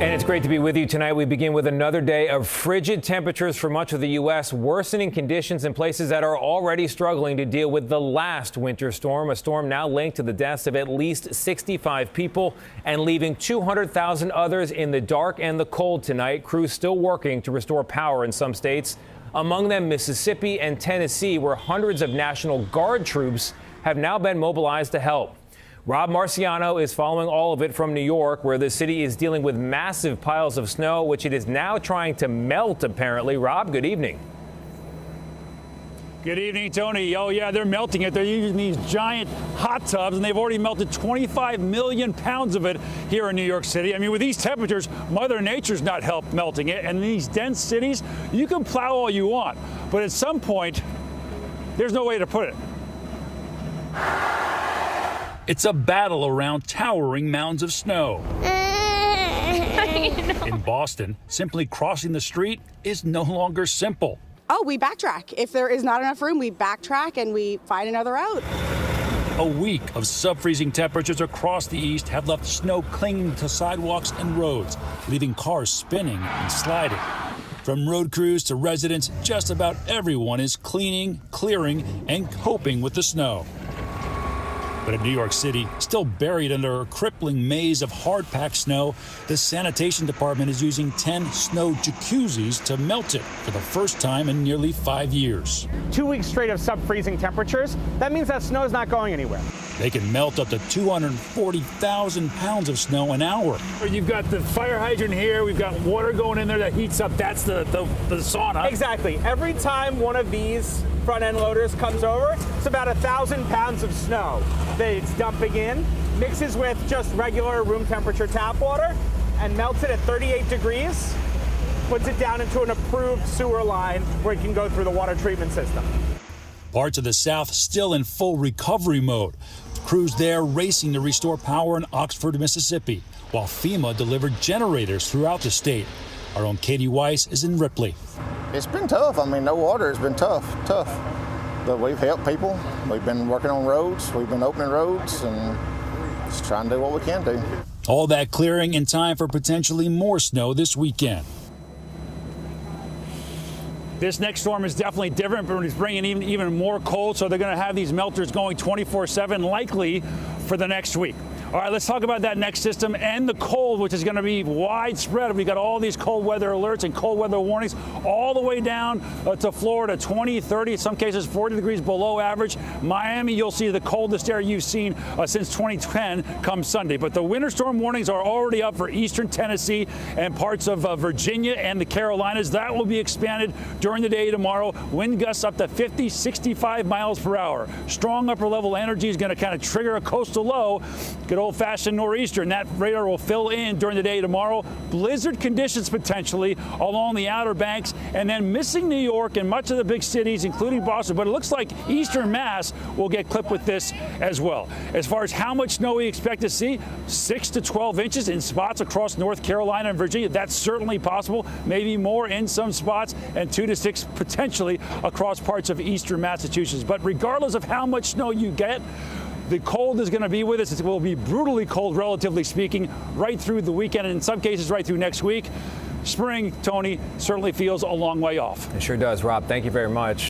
And it's great to be with you tonight. We begin with another day of frigid temperatures for much of the U.S., worsening conditions in places that are already struggling to deal with the last winter storm, a storm now linked to the deaths of at least 65 people and leaving 200,000 others in the dark and the cold tonight. Crews still working to restore power in some states, among them Mississippi and Tennessee, where hundreds of National Guard troops have now been mobilized to help. Rob Marciano is following all of it from New York, where the city is dealing with massive piles of snow, which it is now trying to melt, apparently. Rob, good evening. Good evening, Tony. Oh, yeah, they're melting it. They're using these giant hot tubs, and they've already melted 25 million pounds of it here in New York City. I mean, with these temperatures, Mother Nature's not helped melting it. And in these dense cities, you can plow all you want, but at some point, there's no way to put it. It's a battle around towering mounds of snow. In Boston, simply crossing the street is no longer simple. Oh, we backtrack. If there is not enough room, we backtrack and we find another route. A week of sub-freezing temperatures across the east have left snow clinging to sidewalks and roads, leaving cars spinning and sliding. From road crews to residents, just about everyone is cleaning, clearing, and coping with the snow. But in New York City, still buried under a crippling maze of hard-packed snow, the sanitation department is using 10 snow jacuzzis to melt it for the first time in nearly 5 years. 2 weeks straight of sub-freezing temperatures, that means that snow is not going anywhere. They can melt up to 240,000 pounds of snow an hour. You've got the fire hydrant here, we've got water going in there that heats up, that's the sauna. Exactly. Every time one of these front-end loaders comes over, it's about 1,000 pounds of snow that it's dumping in, mixes with just regular room temperature tap water, and melts it at 38 degrees, puts it down into an approved sewer line where it can go through the water treatment system. Parts of the South still in full recovery mode. Crews there racing to restore power in Oxford, Mississippi, while FEMA delivered generators throughout the state. Our own Katie Weiss is in Ripley. It's been tough. I mean, no water has been tough. But we've helped people. We've been working on roads. We've been opening roads and just trying to do what we can do. All that clearing in time for potentially more snow this weekend. This next storm is definitely different, but it's bringing even more cold, so they're going to have these melters going 24/7, likely for the next week. All right, let's talk about that next system and the cold, which is going to be widespread. We've got all these cold weather alerts and cold weather warnings all the way down to Florida, 20, 30, in some cases 40 degrees below average. Miami, you'll see the coldest air you've seen since 2010 come Sunday. But the winter storm warnings are already up for eastern Tennessee and parts of Virginia and the Carolinas. That will be expanded during the day tomorrow. Wind gusts up to 50, 65 miles per hour. Strong upper level energy is going to kind of trigger a coastal low. Good old-fashioned nor'easter, and that radar will fill in during the day tomorrow. Blizzard conditions potentially along the Outer Banks, and then missing New York and much of the big cities, including Boston. But it looks like Eastern Mass will get clipped with this as well. As far as how much snow we expect to see, 6 to 12 inches in spots across North Carolina and Virginia. That's certainly possible. Maybe more in some spots, and 2 to 6 potentially across parts of eastern Massachusetts. But regardless of how much snow you get, the cold is going to be with us. It will be brutally cold, relatively speaking, right through the weekend, and in some cases right through next week. Spring, Tony, certainly feels a long way off. It sure does, Rob. Thank you very much.